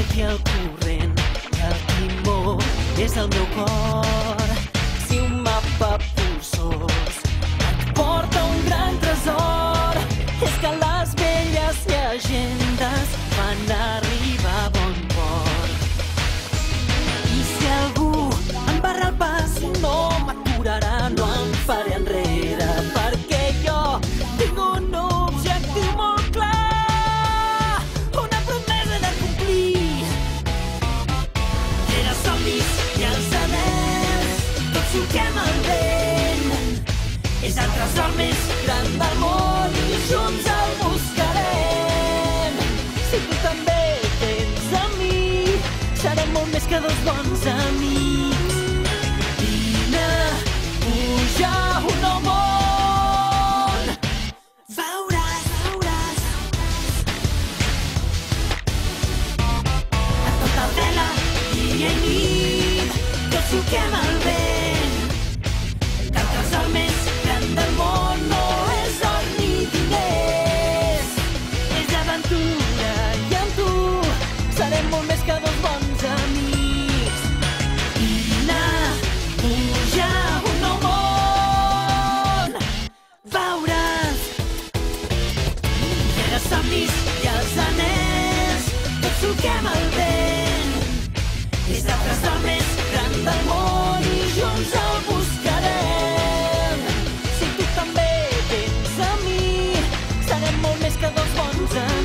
seguir el corrent i el timó és el meu cor. Si un mapa polsós et porta un gran tresor, és que les velles llegendes van arribar a bon port. I si algú em barra el pas, no m'aturarà, no em faré enrere, perquè jo tinc un objectiu molt clar, una promesa de complir. I els somnis i els anhels, tots solquem el vent. És el tresor més gran del món i junts el buscarem. Si tu també tens a mi, serem molt més que dos bons amics. Vine, puja un nou món. Veuràs, veuràs. A tota vela, dia i nit, tots solquem el vent. Que el tresor més gran del món no és or ni diners, és aventura i amb tu serem molt més que dos bons amics. Vine, puja un nou món. Veuràs. I els somnis i els anhels, tots solquem el vent. És el tresor més gran del món i junts el buscarem. Si tu també tens a mi, serem molt més que dos bons amics.